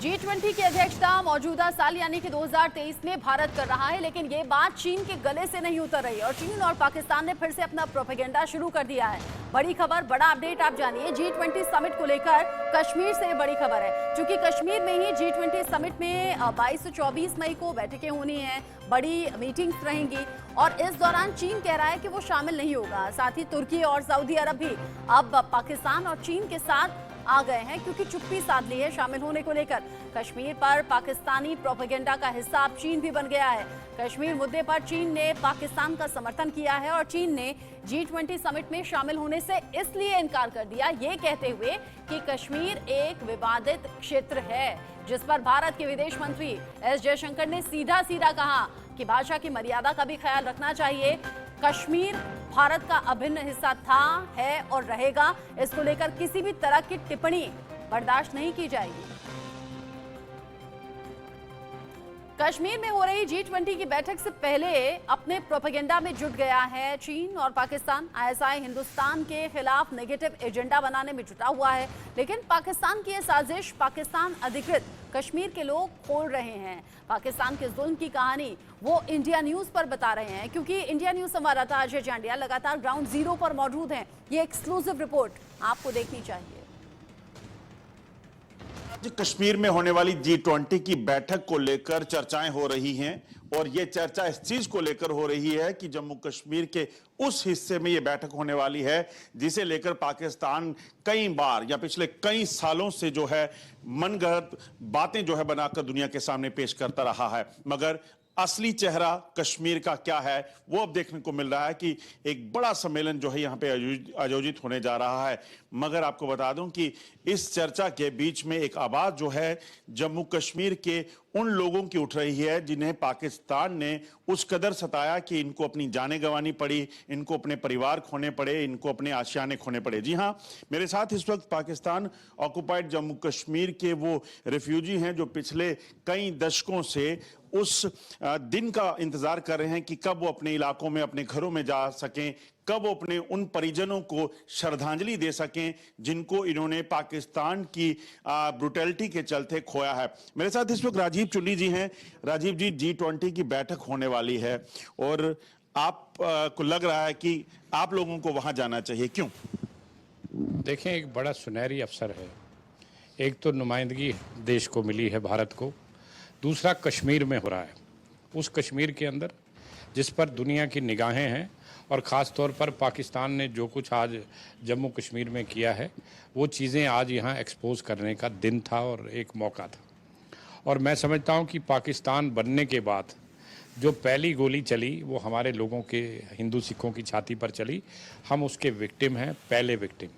G20 की अध्यक्षता मौजूदा साल यानी कि 2023 में भारत कर रहा है, लेकिन ये बात चीन के गले से नहीं उतर रही और चीन और पाकिस्तान ने फिर से अपना प्रोपेगेंडा शुरू कर दिया है। बड़ी खबर, बड़ा अपडेट आप जानिए। G20 समिट को लेकर कश्मीर से बड़ी खबर है, क्योंकि कश्मीर में ही G20 समिट में 22 से 24 मई को बैठकें होनी हैं, बड़ी मीटिंग्स रहेंगी और इस दौरान चीन कह रहा है कि वो शामिल नहीं होगा। साथ ही तुर्की और सऊदी अरब भी अब पाकिस्तान और चीन के साथ आ गए हैं, क्योंकि चुप्पी साध ली है शामिल होने को लेकर। कश्मीर पर पाकिस्तानी प्रोपेगेंडा का हिस्सा अब चीन भी बन गया है। कश्मीर मुद्दे पर चीन ने पाकिस्तान का समर्थन किया है और चीन ने G20 समिट में शामिल होने से इसलिए इनकार कर दिया, ये कहते हुए कि कश्मीर एक विवादित क्षेत्र है, जिस पर भारत के विदेश मंत्री एस जयशंकर ने सीधा सीधा कहा कि भाषा की मर्यादा का भी ख्याल रखना चाहिए। कश्मीर भारत का अभिन्न हिस्सा था, है और रहेगा। इसको लेकर किसी भी तरह की टिप्पणी बर्दाश्त नहीं की जाएगी। कश्मीर में हो रही G20 की बैठक से पहले अपने प्रोपेगेंडा में जुट गया है चीन और पाकिस्तान। ISI हिंदुस्तान के खिलाफ नेगेटिव एजेंडा बनाने में जुटा हुआ है, लेकिन पाकिस्तान की यह साजिश पाकिस्तान अधिकृत कश्मीर के लोग खोल रहे हैं। पाकिस्तान के जुल्म की कहानी वो इंडिया न्यूज पर बता रहे हैं, क्योंकि इंडिया न्यूज संवाददाता अजय जांडिया लगातार ग्राउंड जीरो पर मौजूद हैं। ये एक्सक्लूसिव रिपोर्ट आपको देखनी चाहिए। कश्मीर में होने वाली G20 की बैठक को लेकर चर्चाएं हो रही हैं और यह चर्चा इस चीज को लेकर हो रही है कि जम्मू कश्मीर के उस हिस्से में यह बैठक होने वाली है जिसे लेकर पाकिस्तान कई बार या पिछले कई सालों से जो है मनगढ़ंत बातें जो है बनाकर दुनिया के सामने पेश करता रहा है, मगर असली चेहरा कश्मीर का क्या है वो अब देखने को मिल रहा है कि एक बड़ा सम्मेलन जो है यहाँ पे आयोजित होने जा रहा है। मगर आपको बता दूं कि इस चर्चा के बीच में एक आवाज जो है जम्मू कश्मीर के उन लोगों की उठ रही है जिन्हें पाकिस्तान ने उस कदर सताया कि इनको अपनी जानें गंवानी पड़ी, इनको अपने परिवार खोने पड़े, इनको अपने आशियाने खोने पड़े। जी हाँ, मेरे साथ इस वक्त पाकिस्तान ऑक्युपाइड जम्मू कश्मीर के वो रिफ्यूजी हैं जो पिछले कई दशकों से उस दिन का इंतजार कर रहे हैं कि कब वो अपने इलाकों में, अपने घरों में जा सकें, कब वो अपने उन परिजनों को श्रद्धांजलि दे सकें जिनको इन्होंने पाकिस्तान की ब्रुटैलिटी के चलते खोया है। मेरे साथ इस वक्त राजीव चुल्ली जी हैं। राजीव जी, G20 की बैठक होने वाली है और आप को लग रहा है कि आप लोगों को वहां जाना चाहिए, क्यों? देखें, एक बड़ा सुनहरी अवसर है। एक तो नुमाइंदगी देश को मिली है, भारत को। दूसरा कश्मीर में हो रहा है, उस कश्मीर के अंदर जिस पर दुनिया की निगाहें हैं और ख़ास तौर पर पाकिस्तान ने जो कुछ आज जम्मू कश्मीर में किया है वो चीज़ें आज यहाँ एक्सपोज करने का दिन था और एक मौका था। और मैं समझता हूँ कि पाकिस्तान बनने के बाद जो पहली गोली चली वो हमारे लोगों के, हिंदू सिखों की छाती पर चली। हम उसके विक्टिम हैं, पहले विक्टिम।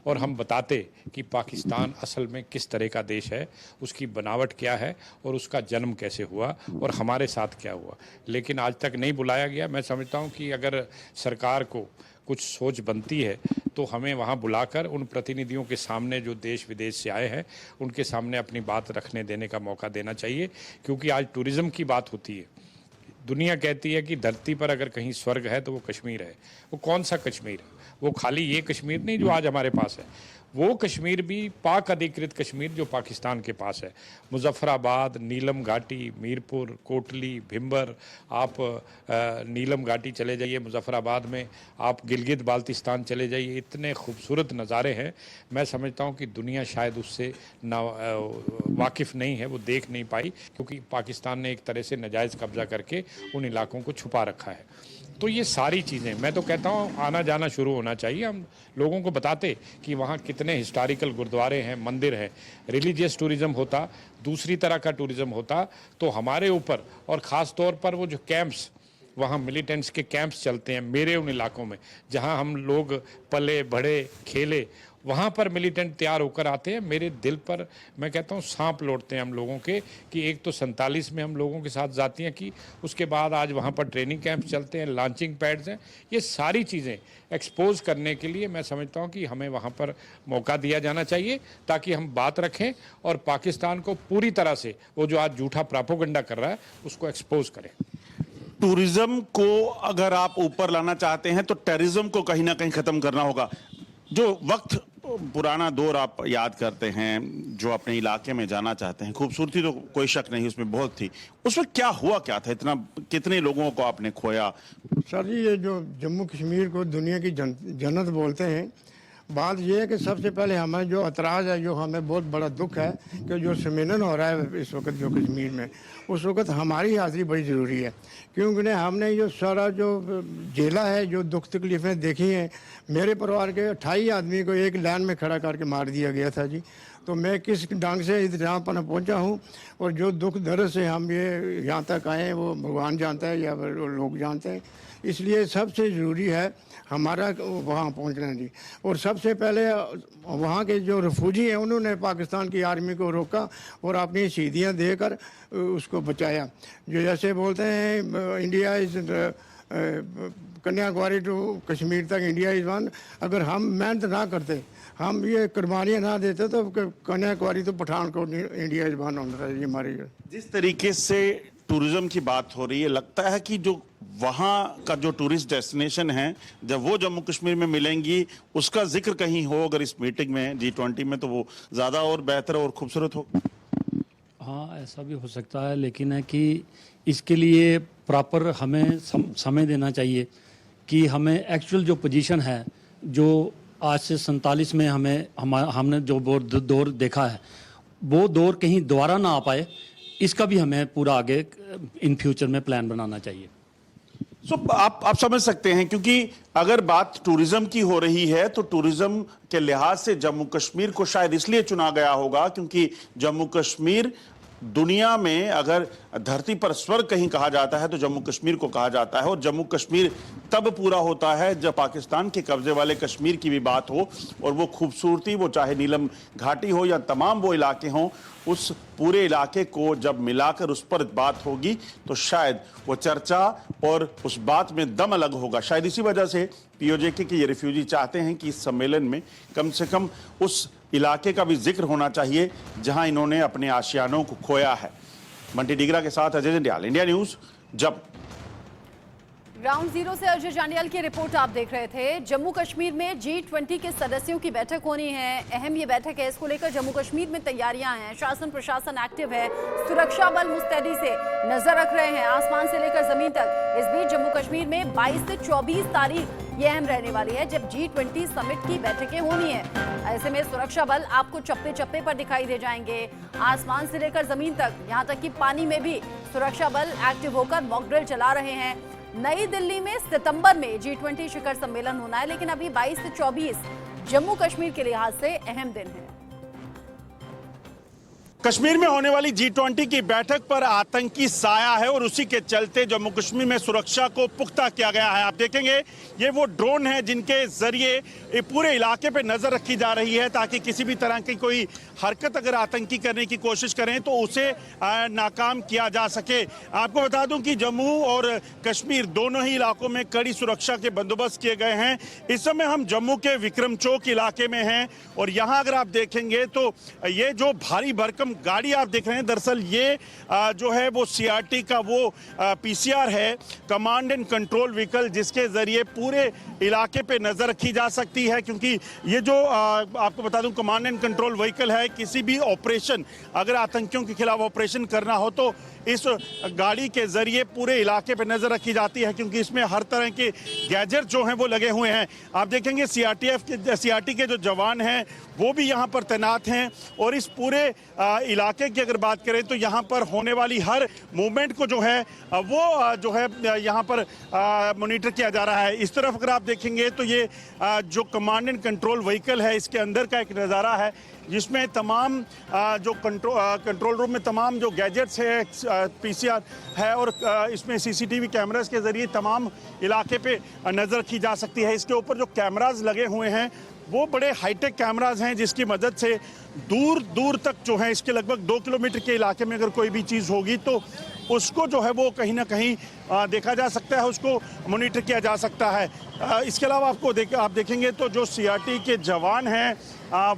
और हम बताते कि पाकिस्तान असल में किस तरह का देश है, उसकी बनावट क्या है और उसका जन्म कैसे हुआ और हमारे साथ क्या हुआ। लेकिन आज तक नहीं बुलाया गया। मैं समझता हूँ कि अगर सरकार को कुछ सोच बनती है तो हमें वहाँ बुलाकर उन प्रतिनिधियों के सामने जो देश विदेश से आए हैं उनके सामने अपनी बात रखने देने का मौका देना चाहिए, क्योंकि आज टूरिज़्म की बात होती है। दुनिया कहती है कि धरती पर अगर कहीं स्वर्ग है तो वो कश्मीर है। वो कौन सा कश्मीर है? वो खाली ये कश्मीर नहीं जो आज हमारे पास है, वो कश्मीर भी पाक अधिकृत कश्मीर जो पाकिस्तान के पास है। मुजफ्फराबाद, नीलम घाटी, मीरपुर, कोटली, भिंबर, आप नीलम घाटी चले जाइए मुजफ्फराबाद में, आप गिलगित बाल्तिस्तान चले जाइए, इतने खूबसूरत नज़ारे हैं। मैं समझता हूँ कि दुनिया शायद उससे ना वाकिफ़ नहीं है, वो देख नहीं पाई, क्योंकि पाकिस्तान ने एक तरह से नाजायज़ कब्जा करके उन इलाकों को छुपा रखा है। तो ये सारी चीज़ें, मैं तो कहता हूँ आना जाना शुरू होना चाहिए। हम लोगों को बताते कि वहाँ कितने हिस्टोरिकल गुरुद्वारे हैं, मंदिर हैं। रिलीजियस टूरिज़्म होता, दूसरी तरह का टूरिज़्म होता तो हमारे ऊपर, और ख़ास तौर पर वो जो कैंप्स, वहाँ मिलिटेंट्स के कैंप्स चलते हैं मेरे उन इलाकों में जहाँ हम लोग पले बढ़े खेले, वहाँ पर मिलिटेंट तैयार होकर आते हैं। मेरे दिल पर मैं कहता हूँ सांप लौटते हैं हम लोगों के, कि एक तो 47 में हम लोगों के साथ जातियाँ की, उसके बाद आज वहाँ पर ट्रेनिंग कैंप चलते हैं, लॉन्चिंग पैड्स हैं। ये सारी चीज़ें एक्सपोज करने के लिए मैं समझता हूँ कि हमें वहाँ पर मौका दिया जाना चाहिए, ताकि हम बात रखें और पाकिस्तान को पूरी तरह से वो जो आज झूठा प्रोपेगेंडा कर रहा है उसको एक्सपोज करें। टूरिज्म को अगर आप ऊपर लाना चाहते हैं तो टेररिज्म को कहीं ना कहीं खत्म करना होगा। जो वक्त पुराना दौर आप याद करते हैं, जो अपने इलाके में जाना चाहते हैं, खूबसूरती तो कोई शक नहीं उसमें बहुत थी, उसमें क्या हुआ क्या था, इतना कितने लोगों को आपने खोया? सर जी, ये जो जम्मू कश्मीर को दुनिया की जन्नत बोलते हैं, बात यह है कि सबसे पहले हमें जो एतराज़ है, जो हमें बहुत बड़ा दुख है कि जो सम्मेलन हो रहा है इस वक्त जो कश्मीर में, उस वक्त हमारी हाज़िरी बड़ी ज़रूरी है, क्योंकि हमने जो सारा जो झेला है, जो दुख तकलीफ़ें देखी हैं, मेरे परिवार के 28 आदमी को एक लाइन में खड़ा करके मार दिया गया था जी। तो मैं किस ढंग से इस जहाँ पर पहुँचा हूँ और जो दुख दर्द से हम ये यहाँ तक आए हैं, वो भगवान जानता है या लोग जानते हैं। इसलिए सबसे ज़रूरी है हमारा वहाँ पहुँचना जी। और सबसे पहले वहाँ के जो रिफ्यूजी हैं, उन्होंने पाकिस्तान की आर्मी को रोका और अपनी शहीदियाँ देकर उसको बचाया। जो जैसे बोलते हैं India is Kanyakumari to Kashmir तक इंडिया इज़ वन। अगर हम मेहनत ना करते, हम ये कुर्बानियाँ ना देते, तो कन्याकुमारी तो पठानकोट इंडिया इज़ वन होता है ये हमारी। जिस तरीके से टूरिज्म की बात हो रही है, लगता है कि जो वहाँ का जो टूरिस्ट डेस्टिनेशन है, जब वो जम्मू कश्मीर में मिलेंगी, उसका जिक्र कहीं हो अगर इस मीटिंग में G20 में, तो वो ज़्यादा और बेहतर और खूबसूरत हो। हाँ, ऐसा भी हो सकता है, लेकिन है कि इसके लिए प्रॉपर हमें समय देना चाहिए कि हमें एक्चुअल जो पोजीशन है, जो आज से 47 में हमने जो दौर देखा है, वो दौर कहीं दोबारा ना आ पाए, इसका भी हमें पूरा आगे इन फ्यूचर में प्लान बनाना चाहिए। आप समझ सकते हैं, क्योंकि अगर बात टूरिज्म की हो रही है तो टूरिज्म के लिहाज से जम्मू कश्मीर को शायद इसलिए चुना गया होगा क्योंकि जम्मू कश्मीर दुनिया में अगर धरती पर स्वर्ग कहीं कहा जाता है तो जम्मू कश्मीर को कहा जाता है। और जम्मू कश्मीर तब पूरा होता है जब पाकिस्तान के कब्जे वाले कश्मीर की भी बात हो, और वो खूबसूरती, वो चाहे नीलम घाटी हो या तमाम वो इलाके हों, उस पूरे इलाके को जब मिलाकर उस पर बात होगी तो शायद वो चर्चा और उस बात में दम अलग होगा। शायद इसी वजह से POJK के ये रिफ्यूजी चाहते हैं कि इस सम्मेलन में कम से कम उस इलाके का भी जिक्र होना चाहिए जहां इन्होंने अपने आशियानों को खोया है। बंटी डिगरा के साथ अजय जंडियाल, इंडिया न्यूज, जब। ग्राउंड जीरो से अजय जांडियाल की रिपोर्ट आप देख रहे थे। जम्मू कश्मीर में G20 के सदस्यों की बैठक होनी है, अहम ये बैठक है। इसको लेकर जम्मू कश्मीर में तैयारियां हैं, शासन प्रशासन एक्टिव है, सुरक्षा बल मुस्तैदी से नजर रख रहे हैं, आसमान से लेकर जमीन तक। इस बीच जम्मू कश्मीर में 22 से 24 तारीख ये अहम रहने वाली है, जब G20 समिट की बैठकें होनी है। ऐसे में सुरक्षा बल आपको चप्पे चप्पे पर दिखाई दे जाएंगे, आसमान से लेकर जमीन तक, यहाँ तक कि पानी में भी सुरक्षा बल एक्टिव होकर मॉक ड्रिल चला रहे हैं। नई दिल्ली में सितंबर में G20 शिखर सम्मेलन होना है, लेकिन अभी 22 से 24 जम्मू कश्मीर के लिहाज से अहम दिन है। कश्मीर में होने वाली G20 की बैठक पर आतंकी साया है और उसी के चलते जम्मू कश्मीर में सुरक्षा को पुख्ता किया गया है। आप देखेंगे ये वो ड्रोन है जिनके जरिए पूरे इलाके पे नजर रखी जा रही है, ताकि किसी भी तरह की कोई हरकत अगर आतंकी करने की कोशिश करें तो उसे नाकाम किया जा सके। आपको बता दूं कि जम्मू और कश्मीर दोनों ही इलाकों में कड़ी सुरक्षा के बंदोबस्त किए गए हैं। इस समय हम जम्मू के विक्रम चौक इलाके में हैं और यहाँ अगर आप देखेंगे तो ये जो भारी भरकम गाड़ी आप देख रहे हैं, दरअसल ये जो है वो CRT का वो PCR है, कमांड एंड कंट्रोल व्हीकल, जिसके जरिए पूरे इलाके पे नजर रखी जा सकती है। क्योंकि ये जो आपको बता दूं कमांड एंड कंट्रोल व्हीकल है, किसी भी ऑपरेशन, अगर आतंकियों के खिलाफ ऑपरेशन करना हो तो इस गाड़ी के जरिए पूरे इलाके पे नजर रखी जाती है, क्योंकि इसमें हर तरह के गैजेट जो हैं वो लगे हुए हैं। आप देखेंगे CRT के जो जवान हैं वो भी यहाँ पर तैनात हैं और इस पूरे इलाके की अगर बात करें तो यहाँ पर होने वाली हर मूवमेंट को जो है वो जो है यहाँ पर मॉनिटर किया जा रहा है। इस तरफ अगर आप देखेंगे तो ये जो कमांड एंड कंट्रोल व्हीकल है, इसके अंदर का एक नज़ारा है, जिसमें तमाम जो कंट्रोल रूम में तमाम जो गैजेट्स है, PCR है और इसमें CCTV कैमरास के ज़रिए तमाम इलाके पे नज़र रखी जा सकती है। इसके ऊपर जो कैमरास लगे हुए हैं वो बड़े हाईटेक कैमरास हैं, जिसकी मदद से दूर दूर तक जो है, इसके लगभग 2 किलोमीटर के इलाके में अगर कोई भी चीज़ होगी तो उसको जो है वो कहीं ना कहीं देखा जा सकता है, उसको मॉनिटर किया जा सकता है। इसके अलावा आप देखेंगे तो जो CRT के जवान हैं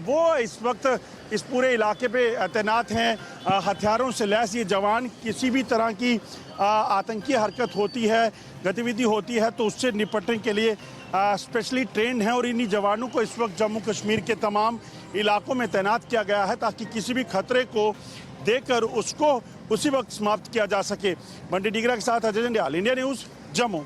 वो इस वक्त इस पूरे इलाके पे तैनात हैं हथियारों से लैस ये जवान किसी भी तरह की आतंकी हरकत होती है, गतिविधि होती है, तो उससे निपटने के लिए स्पेशली ट्रेंड हैं और इन्हीं जवानों को इस वक्त जम्मू कश्मीर के तमाम इलाकों में तैनात किया गया है ताकि किसी भी खतरे को देखकर उसको उसी वक्त समाप्त किया जा सके। बंटी डिगरा के साथ अजय जंडियाल, इंडिया न्यूज़, जम्मू।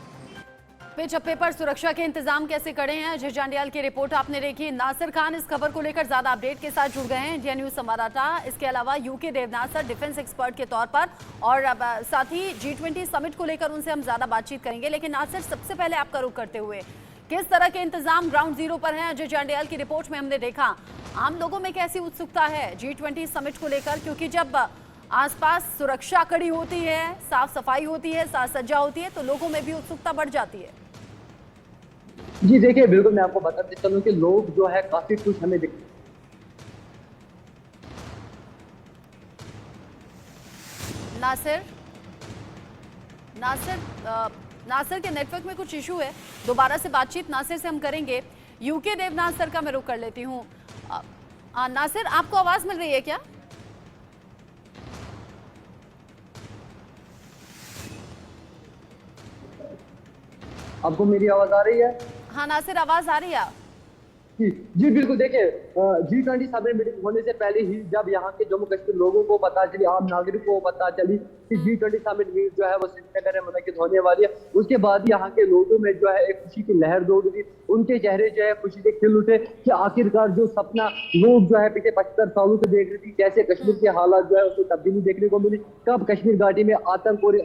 पे चप्पे पर सुरक्षा के इंतजाम कैसे कड़े हैं, अजय जांडियाल की रिपोर्ट आपने देखी। नासिर खान इस खबर को लेकर ज्यादा अपडेट के साथ जुड़ गए हैं, इंडिया न्यूज संवाददाता। इसके अलावा UK Devnath sir defence expert के तौर पर, और अब साथ ही G20 समिट को लेकर उनसे हम ज्यादा बातचीत करेंगे। लेकिन नासिर, सबसे पहले आपका रुख करते हुए, किस तरह के इंतजाम ग्राउंड जीरो पर हैं? अजय जांडियाल की रिपोर्ट में हमने देखा आम लोगों में कैसी उत्सुकता है G20 समिट को लेकर, क्योंकि जब आसपास सुरक्षा कड़ी होती है, साफ सफाई होती है, साज सज्जा होती है, तो लोगों में भी उत्सुकता बढ़ जाती है। जी देखिए, बिल्कुल मैं आपको बताते चलूं कि लोग जो है काफी कुछ हमें नासिर नासिर के नेटवर्क में कुछ इशू है, दोबारा से बातचीत नासिर से हम करेंगे। यूके देवनाथ सर का मैं रुख कर लेती हूँ। नासिर, आपको आवाज मिल रही है क्या? आपको मेरी आवाज आ रही है? हाँ नासिर, आवाज आ रही है। जी बिल्कुल, देखिए G20 समिट मीटिंग होने से पहले ही जब यहाँ के जम्मू कश्मीर लोगों को पता चली, आम नागरिकों को पता चली कि G20 समिट मीट जो है वो श्रीनगर में मुनक्किद होने वाली है, उसके बाद यहाँ के लोगों में जो है एक खुशी की लहर दौड़ गई। उनके चेहरे जो है खुशी से खिल उठे कि आखिरकार जो सपना लोग जो है पिछले 75 सालों से देख रही थी, कैसे कश्मीर के हालात जो है उसको तब्दीली देखने को मिली, कब कश्मीर घाटी में आतंक और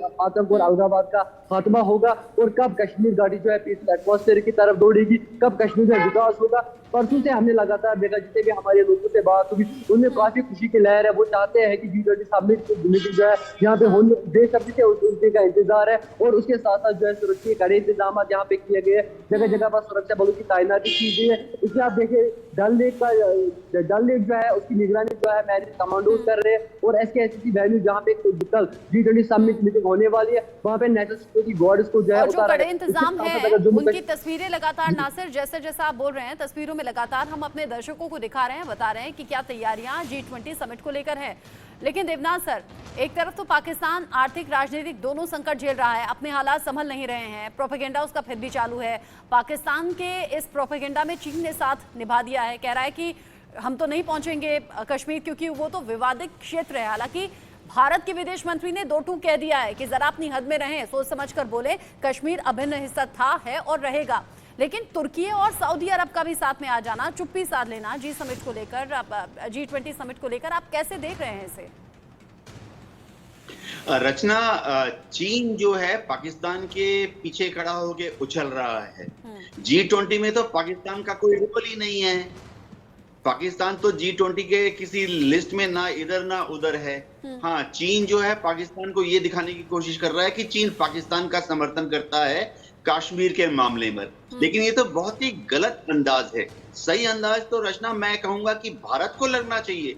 अलगाववाद का खात्मा होगा और कब कश्मीर घाटी जो है पीसफुल एटमॉस्फेयर की तरफ दौड़ेगी, कब कश्मीर में विकास होगा। परसों से हमने लगातार देखा, जितने भी हमारे लोगों से बात हुई उनमें काफी खुशी की लहर है। वो चाहते हैं कि G20 समिट मीटिंग जो है यहाँ पे होने दे सकते उनके का इंतजार है, और उसके साथ साथ जो है सुरक्षा के कड़े इंतजाम यहाँ पे किए गए, जगह जगह पर सुरक्षा बलों की तैनाती की गई है। इसमें आप देखिए डल लेक जो है उसकी निगरानी जो है मैरिन कमांडो कर रहे हैं, और SKSC वैल्यू जहाँ पे कल G20 समिट मीटिंग होने वाली है वहाँ पे नेशनल सिक्योरिटी गार्ड्स को जो है जो कड़े इंतजाम है उनकी तस्वीरें लगातार, नासिर जैसे जैसा आप बोल रहे हैं, तस्वीरों में लगातार हम अपने दर्शकों को दिखा रहे हैं, बता रहे हैं कि क्या तैयारियां G20 समिट को लेकर है। लेकिन देवनाथ सर, एक तरफ तो पाकिस्तान आर्थिक राजनीतिक दोनों संकट झेल रहा है, अपने हालात संभल नहीं रहे हैं, प्रोपेगेंडा उसका फिर भी चालू है। पाकिस्तान के इस प्रोपेगेंडा में चीन ने साथ निभा दिया है, कह रहा है कि हम तो नहीं पहुंचेंगे कश्मीर क्योंकि वो तो विवादित क्षेत्र है। हालांकि भारत के विदेश मंत्री ने दो टूक कह दिया है कि जरा अपनी हद में रहें, सोच समझकर बोले, कश्मीर अभिन्न हिस्सा था, है और रहेगा। लेकिन तुर्की और सऊदी अरब का भी साथ में आ जाना, चुप्पी साध लेना G20 समिट को लेकर आप कैसे देख रहे हैं इसे? रचना, चीन जो है पाकिस्तान के पीछे खड़ा होके उछल रहा है। G20 में तो पाकिस्तान का कोई रोल ही नहीं है। पाकिस्तान तो G20 के किसी लिस्ट में ना इधर ना उधर है। हाँ, चीन जो है पाकिस्तान को ये दिखाने की कोशिश कर रहा है कि चीन पाकिस्तान का समर्थन करता है कश्मीर के मामले में, लेकिन ये तो बहुत ही गलत अंदाज है। सही अंदाज तो रचना मैं कहूंगा कि भारत को लगना चाहिए।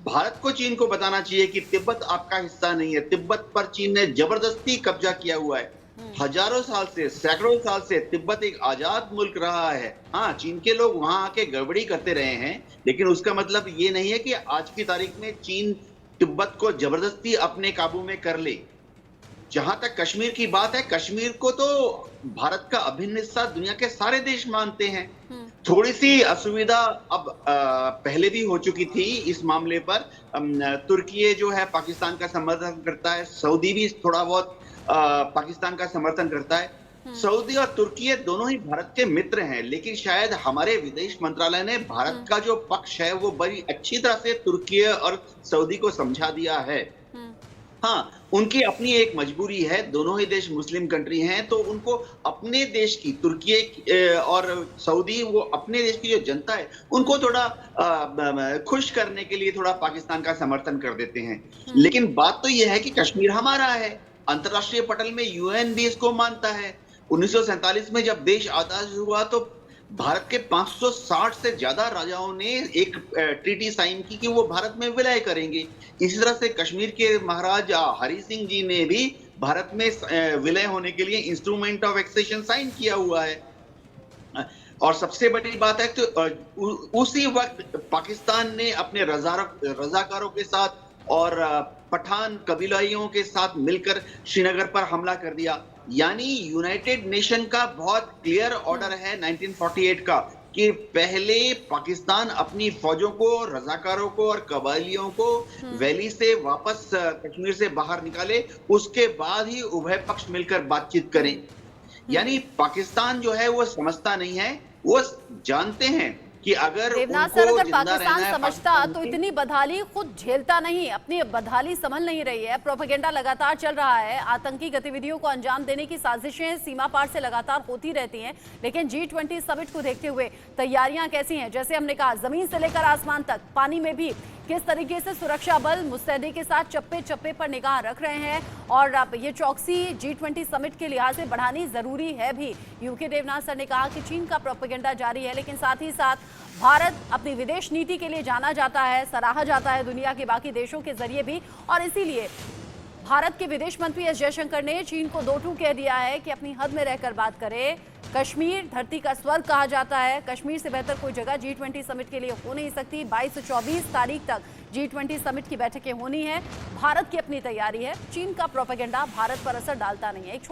भारत को चीन को बताना चाहिए कि तिब्बत आपका हिस्सा नहीं है। तिब्बत पर चीन ने जबरदस्ती कब्जा किया हुआ है। हजारों साल से, सैकड़ों साल से तिब्बत एक आजाद मुल्क रहा है। हाँ, चीन के लोग वहां आके गड़बड़ी करते रहे हैं, लेकिन उसका मतलब ये नहीं है कि आज की तारीख में चीन तिब्बत को जबरदस्ती अपने काबू में कर ले। जहां तक कश्मीर की बात है, कश्मीर को तो भारत का अभिन्न हिस्सा दुनिया के सारे देश मानते हैं। थोड़ी सी असुविधा अब पहले भी हो चुकी थी इस मामले पर। तुर्की जो है पाकिस्तान का समर्थन करता है, सऊदी भी थोड़ा बहुत पाकिस्तान का समर्थन करता है। सऊदी और तुर्की दोनों ही भारत के मित्र हैं, लेकिन शायद हमारे विदेश मंत्रालय ने भारत का जो पक्ष है वो बड़ी अच्छी तरह से तुर्की और सऊदी को समझा दिया है। हाँ, उनकी अपनी एक मजबूरी है, दोनों ही देश मुस्लिम कंट्री हैं, तो उनको अपने देश की, तुर्की और सऊदी, वो अपने देश की जो जनता है उनको थोड़ा खुश करने के लिए थोड़ा पाकिस्तान का समर्थन कर देते हैं। लेकिन बात तो यह है कि कश्मीर हमारा है। अंतर्राष्ट्रीय पटल में UN भी इसको मानता है। 1947 में जब देश आजाद हुआ तो भारत के 560 से ज्यादा राजाओं ने एक ट्रीटी साइन की कि वो भारत में विलय करेंगे। इसी तरह से कश्मीर के महाराजा हरि सिंह जी ने भी भारत में विलय होने के लिए इंस्ट्रूमेंट ऑफ एक्सेशन साइन किया हुआ है। और सबसे बड़ी बात है कि उसी वक्त पाकिस्तान ने अपने रजाकारों के साथ और पठान कबीलाइयों के साथ मिलकर श्रीनगर पर हमला कर दिया। यानी यूनाइटेड नेशन का बहुत क्लियर ऑर्डर है 1948 का कि पहले पाकिस्तान अपनी फौजों को, रजाकारों को और कबायलियों को वैली से वापस कश्मीर से बाहर निकाले, उसके बाद ही उभय पक्ष मिलकर बातचीत करें। यानी पाकिस्तान जो है वो समझता नहीं है, वो जानते हैं कि अगर देवनाथ उनको सर, अगर जिंदा रहना पाकिस्तान है, समझता पाकिस्तान तो की- इतनी बदहाली खुद झेलता नहीं, अपनी बदहाली संभल नहीं रही है। प्रोपेगेंडा लगातार चल रहा है, आतंकी गतिविधियों को अंजाम देने की साजिशें सीमा पार से लगातार होती रहती हैं, लेकिन G20 समिट को देखते हुए तैयारियां कैसी हैं? जैसे हमने कहा, जमीन से लेकर आसमान तक, पानी में भी किस तरीके से सुरक्षा बल मुस्तैदी के साथ चप्पे चप्पे पर निगाह रख रहे हैं, और अब ये चौकसी G20 समिट के लिहाज से बढ़ानी जरूरी है भी। यूके देवनाथ सर ने कहा कि चीन का प्रोपेगेंडा जारी है, लेकिन साथ ही साथ भारत अपनी विदेश नीति के लिए जाना जाता है, सराहा जाता है दुनिया के बाकी देशों के जरिए भी, और इसीलिए भारत के विदेश मंत्री एस जयशंकर ने चीन को दो टूक कह दिया है कि अपनी हद में रहकर बात करे। कश्मीर धरती का स्वर्ग कहा जाता है, कश्मीर से बेहतर कोई जगह G20 समिट के लिए हो नहीं सकती। 22 से 24 तारीख तक G20 समिट की बैठकें होनी है। भारत की अपनी तैयारी है, चीन का प्रोपेगेंडा भारत पर असर डालता नहीं है।